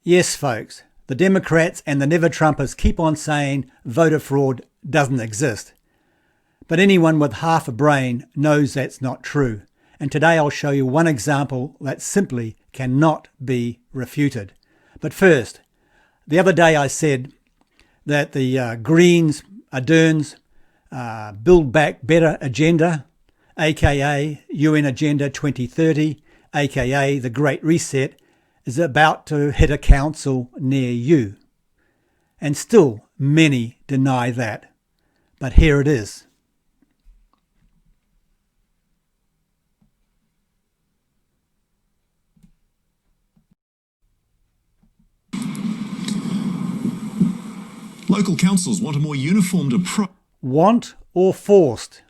Yes, folks, the Democrats and the never-Trumpers keep on saying voter fraud doesn't exist. But anyone with half a brain knows that's not true. And today I'll show you one example that simply cannot be refuted. But first, the other day I said that the Greens, Ardern's Build Back Better agenda, aka UN Agenda 2030, aka the Great Reset, is about to hit a council near you. And still many deny that. But here it is. Local councils want a more uniformed approach. Want or forced?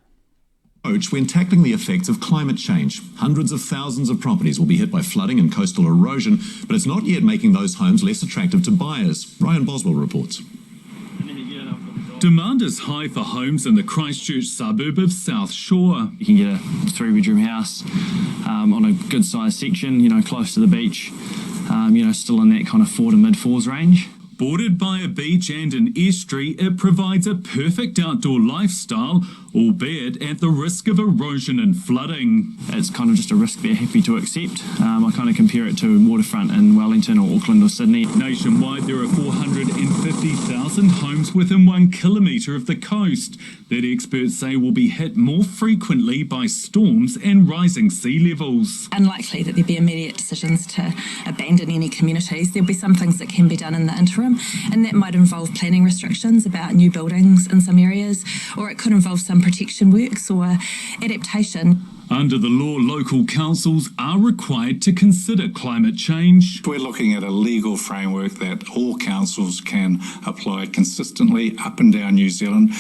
When tackling the effects of climate change. Hundreds of thousands of properties will be hit by flooding and coastal erosion, but it's not yet making those homes less attractive to buyers. Ryan Boswell reports. Demand is high for homes in the Christchurch suburb of South Shore. You can get a 3-bedroom house on a good sized section, close to the beach, still in that kind of 4 to mid 4s range. Bordered by a beach and an estuary, it provides a perfect outdoor lifestyle, albeit at the risk of erosion and flooding. It's kind of just a risk they're happy to accept. I kind of compare it to waterfront in Wellington or Auckland or Sydney. Nationwide, there are 450,000 homes within 1 kilometre of the coast that experts say will be hit more frequently by storms and rising sea levels. Unlikely that there'd be immediate decisions to abandon any communities. There'll be some things that can be done in the interim, and that might involve planning restrictions about new buildings in some areas, or it could involve some protection works or adaptation. Under the law, local councils are required to consider climate change. We're looking at a legal framework that all councils can apply consistently up and down New Zealand.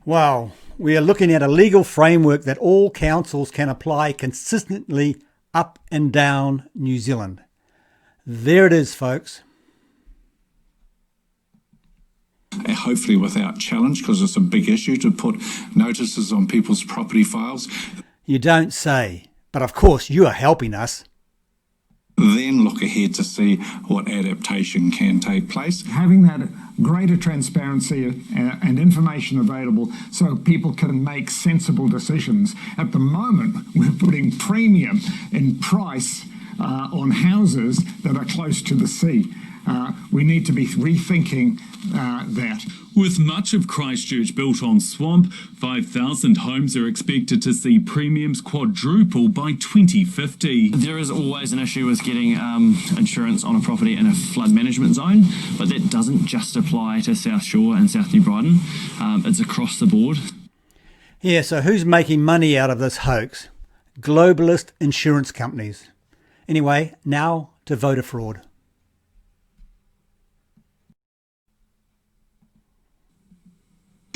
Wow, we are looking at a legal framework that all councils can apply consistently up and down New Zealand. There it is, folks. Hopefully without challenge, because it's a big issue to put notices on people's property files. You don't say, but of course you are helping us. Then look ahead to see what adaptation can take place. Having that greater transparency and information available so people can make sensible decisions. At the moment, we're putting premium in price on houses that are close to the sea. We need to be rethinking that. With much of Christchurch built on swamp, 5,000 homes are expected to see premiums quadruple by 2050. There is always an issue with getting insurance on a property in a flood management zone, but that doesn't just apply to South Shore and South New Brighton. It's across the board. Yeah, so who's making money out of this hoax? Globalist insurance companies. Anyway, now to voter fraud.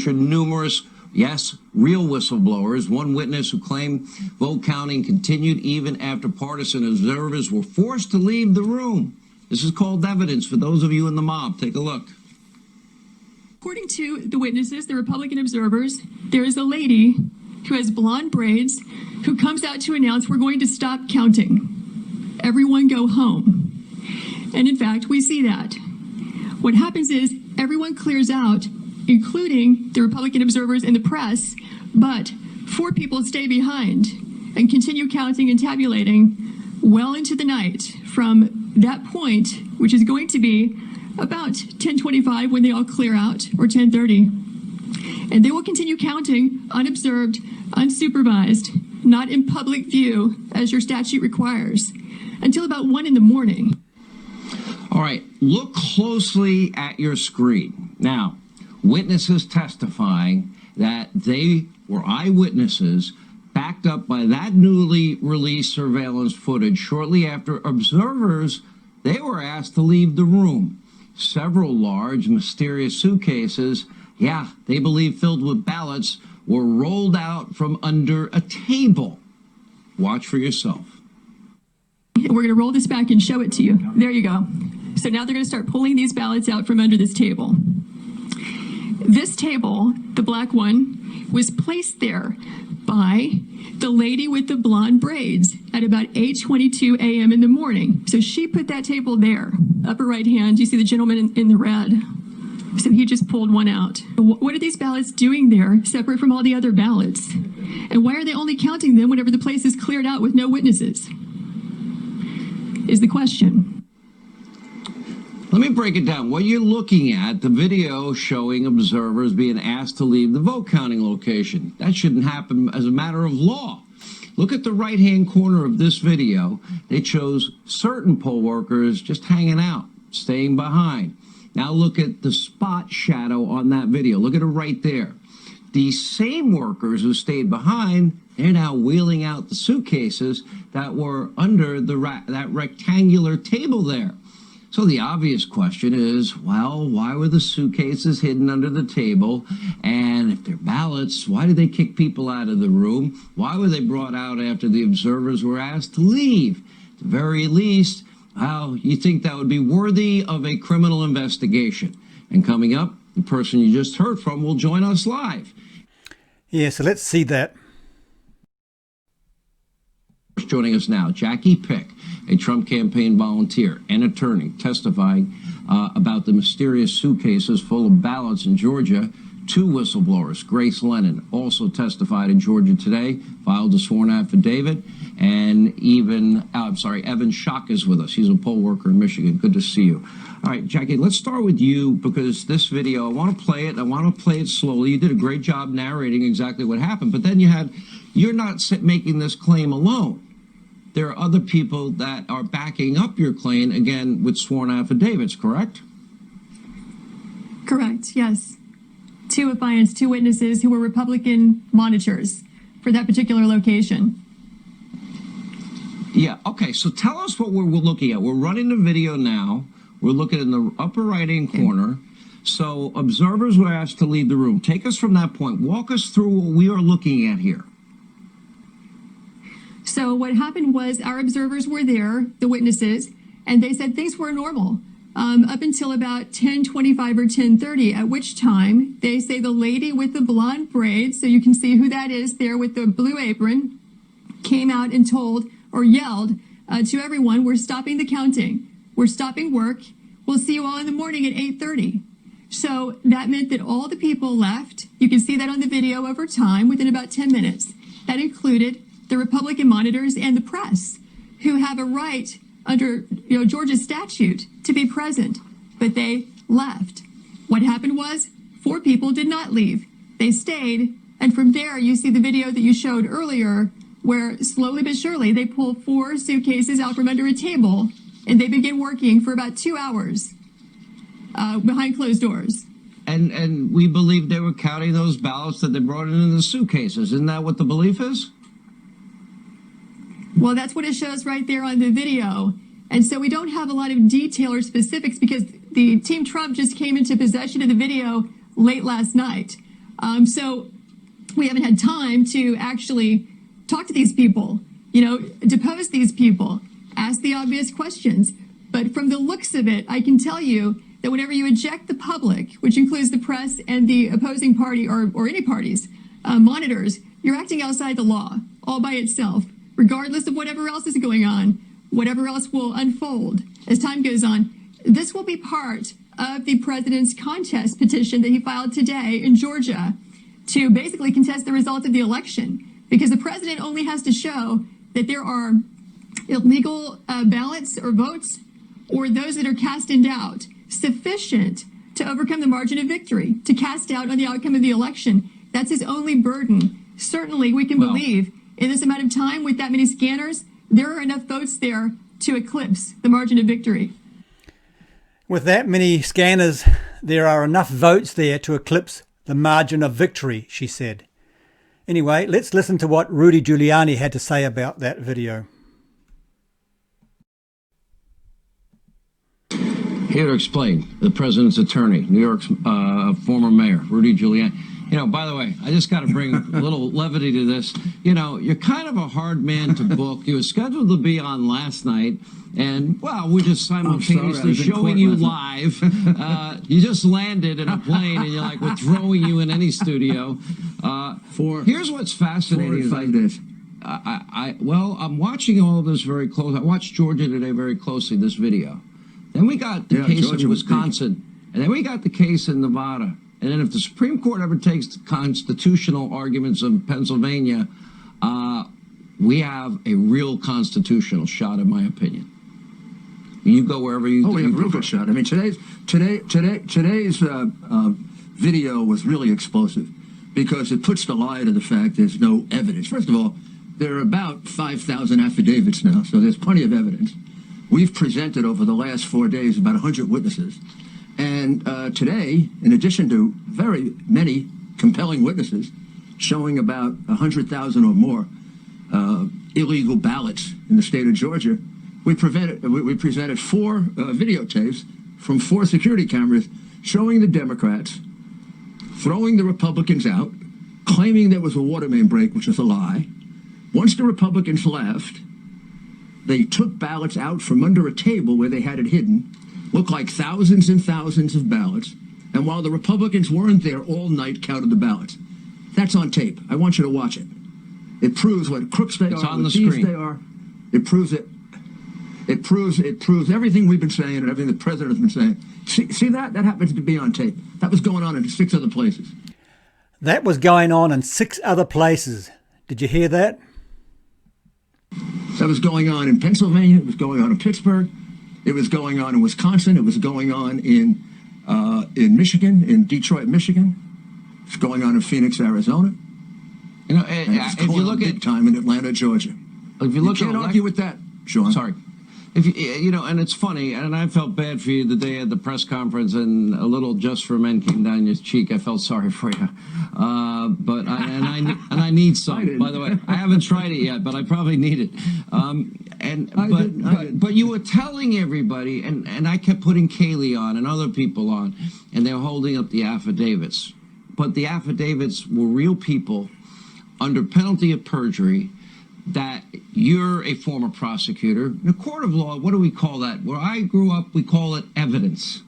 Numerous, yes, real whistleblowers. One witness who claimed vote counting continued even after partisan observers were forced to leave the room. This is called evidence for those of you in the mob. Take a look. According to the witnesses, the Republican observers, there is a lady who has blonde braids who comes out to announce we're going to stop counting. Everyone go home. And in fact, we see that. What happens is everyone clears out, including the Republican observers and the press, but 4 people stay behind and continue counting and tabulating well into the night from that point, which is going to be about 10:25 when they all clear out, or 10:30. And they will continue counting unobserved, unsupervised, not in public view, as your statute requires, until about 1 in the morning. All right, look closely at your screen. Now, witnesses testifying that they were eyewitnesses, backed up by that newly released surveillance footage shortly after observers, they were asked to leave the room. Several large, mysterious suitcases, they believe filled with ballots, were rolled out from under a table. Watch for yourself. We're going to roll this back and show it to you. There you go. So now they're going to start pulling these ballots out from under this table. This table, the black one, was placed there by the lady with the blonde braids at about 8:22 a.m. in the morning. So she put that table there. upper right hand, you see the gentleman in the red. So he just pulled one out. What are these ballots doing there, separate from all the other ballots? And why are they only counting them whenever the place is cleared out with no witnesses? Is the question. Let me break it down. What you're looking at, the video showing observers being asked to leave the vote counting location. That shouldn't happen as a matter of law. Look at the right-hand corner of this video. It shows certain poll workers just hanging out, staying behind. Now look at the spot shadow on that video. Look at it right there. These same workers who stayed behind, they're now wheeling out the suitcases that were under that rectangular table there. So the obvious question is, well, why were the suitcases hidden under the table? And if they're ballots, why did they kick people out of the room? Why were they brought out after the observers were asked to leave? At the very least, well, you think that would be worthy of a criminal investigation. And coming up, the person you just heard from will join us live. Yeah, so let's see that. Joining us now, Jackie Pick, a Trump campaign volunteer and attorney, testifying about the mysterious suitcases full of ballots in Georgia. Two whistleblowers, Grace Lennon, also testified in Georgia today, filed a sworn affidavit, and Evan Schock is with us. He's a poll worker in Michigan. Good to see you. All right, Jackie, let's start with you because this video, I want to play it. I want to play it slowly. You did a great job narrating exactly what happened, but then you're not making this claim alone. There are other people that are backing up your claim, again, with sworn affidavits, correct? Correct, yes. Two Opines, two witnesses who were Republican monitors for that particular location. Yeah, okay, so tell us what we're looking at. We're running the video now. We're looking in the upper right-hand corner. So observers were asked to leave the room. Take us from that point. Walk us through what we are looking at here. So what happened was our observers were there, the witnesses, and they said things were normal up until about 10:25 or 10:30, at which time they say the lady with the blonde braids, so you can see who that is there with the blue apron, came out and told or yelled to everyone, we're stopping the counting. We're stopping work. We'll see you all in the morning at 8:30. So that meant that all the people left. You can see that on the video over time within about 10 minutes. That included the Republican monitors and the press, who have a right under Georgia's statute to be present, but they left. What happened was 4 people did not leave. They stayed, and from there you see the video that you showed earlier where slowly but surely they pull 4 suitcases out from under a table and they begin working for about 2 hours behind closed doors. And we believe they were counting those ballots that they brought in the suitcases. Isn't that what the belief is? Well, that's what it shows right there on the video. And so we don't have a lot of detail or specifics because the Team Trump just came into possession of the video late last night. So we haven't had time to actually talk to these people, depose these people, ask the obvious questions. But from the looks of it, I can tell you that whenever you eject the public, which includes the press and the opposing party or any parties, monitors, you're acting outside the law all by itself, regardless of whatever else is going on, whatever else will unfold as time goes on. This will be part of the president's contest petition that he filed today in Georgia to basically contest the results of the election, because the president only has to show that there are illegal ballots or votes or those that are cast in doubt sufficient to overcome the margin of victory, to cast doubt on the outcome of the election. That's his only burden. Certainly, we can believe in this amount of time with that many scanners, there are enough votes there to eclipse the margin of victory. With that many scanners, there are enough votes there to eclipse the margin of victory, she said. Anyway, let's listen to what Rudy Giuliani had to say about that video. Here to explain, the president's attorney, New York's former mayor, Rudy Giuliani. By the way, I just got to bring a little levity to this. You're kind of a hard man to book. You were scheduled to be on last night, and, well, we're just simultaneously showing you live. You just landed in a plane, and you're like, we're throwing you in any studio. Here's what's fascinating. 4 or 5 days. I'm watching all of this very close. I watched Georgia today very closely, this video. Then we got the case Georgia in was big. Wisconsin. And then we got the case in Nevada. And then if the Supreme Court ever takes the constitutional arguments of Pennsylvania, we have a real constitutional shot, in my opinion. You go wherever you. We have a real good shot. I mean, today's video was really explosive because it puts the lie to the fact there's no evidence. First of all, there are about 5,000 affidavits now, so there's plenty of evidence. We've presented over the last 4 days about 100 witnesses. And today, in addition to very many compelling witnesses showing about 100,000 or more illegal ballots in the state of Georgia, we presented 4 videotapes from 4 security cameras showing the Democrats throwing the Republicans out, claiming there was a water main break, which is a lie. Once the Republicans left, they took ballots out from under a table where they had it hidden, looked like thousands and thousands of ballots, and while the Republicans weren't there all night, counted the ballots. That's on tape. I want you to watch it. It proves what crooks they It's are, on what the thieves screen. they are. It proves it. It proves everything we've been saying and everything the president has been saying. See that? That happens to be on tape. That was going on in 6 other places. That was going on in 6 other places. Did you hear that? That was going on in Pennsylvania. It was going on in Pittsburgh. It was going on in Wisconsin. It was going on in Michigan, in Detroit, Michigan. It's going on in Phoenix, Arizona. You know, And it's if going you look on at big time in Atlanta, Georgia. if you look can't at argue with that, Sean. Sorry. If you know, and it's funny, and I felt bad for you the day at the press conference, and a little "just for men" came down your cheek. I felt sorry for you, but I need some. By the way, I haven't tried it yet, but I probably need it. But you were telling everybody, and I kept putting Kaylee on and other people on, and they were holding up the affidavits, but the affidavits were real people under penalty of perjury. That you're a former prosecutor. In a court of law, what do we call that? Where I grew up, we call it evidence.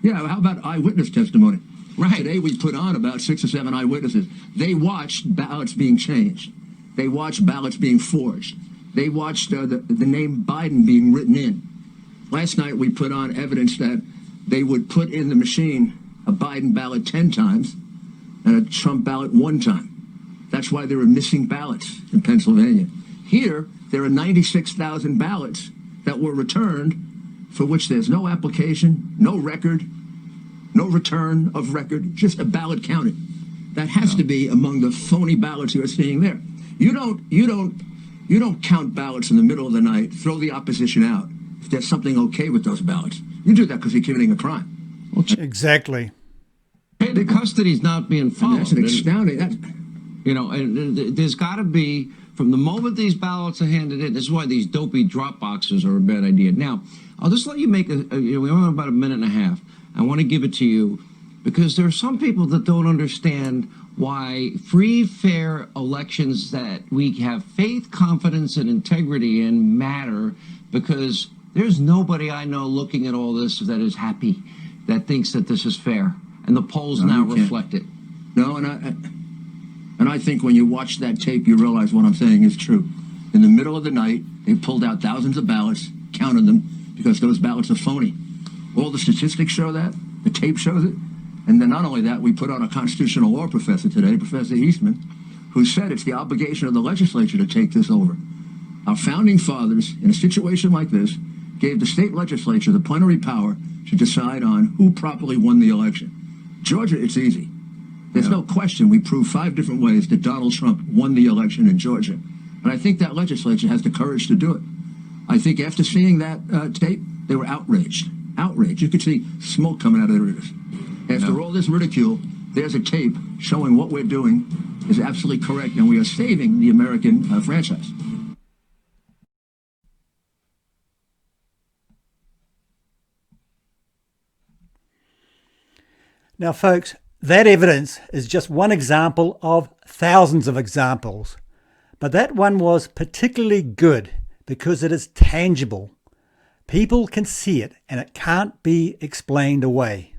Yeah, how about eyewitness testimony? Right. Today we put on about 6 or 7 eyewitnesses. They watched ballots being changed. They watched ballots being forged. They watched the name Biden being written in. Last night we put on evidence that they would put in the machine a Biden ballot 10 times and a Trump ballot 1 time. That's why there are missing ballots in Pennsylvania. Here, there are 96,000 ballots that were returned for which there's no application, no record, no return of record, just a ballot counted. That has to be among the phony ballots you're seeing there. You don't count ballots in the middle of the night, throw the opposition out if there's something okay with those ballots. You do that because you're committing a crime. Exactly. The custody's not being followed. That's an astounding. You know, and there's got to be, from the moment these ballots are handed in, this is why these dopey drop boxes are a bad idea. Now, I'll just let you make we only have about a minute and a half. I want to give it to you because there are some people that don't understand why free, fair elections that we have faith, confidence, and integrity in matter, because there's nobody I know looking at all this that is happy, that thinks that this is fair. And the polls now reflect it. No, and I think when you watch that tape, you realize what I'm saying is true. In the middle of the night, they pulled out thousands of ballots, counted them, because those ballots are phony. All the statistics show that. The tape shows it. And then not only that, we put on a constitutional law professor today, Professor Eastman, who said it's the obligation of the legislature to take this over. Our founding fathers, in a situation like this, gave the state legislature the plenary power to decide on who properly won the election. Georgia, it's easy. There's no question we proved 5 different ways that Donald Trump won the election in Georgia. And I think that legislature has the courage to do it. I think after seeing that tape, they were outraged. Outraged. You could see smoke coming out of their ears. After all this ridicule, there's a tape showing what we're doing is absolutely correct, and we are saving the American franchise. Now, folks, that evidence is just one example of thousands of examples. But that one was particularly good because it is tangible. People can see it and it can't be explained away.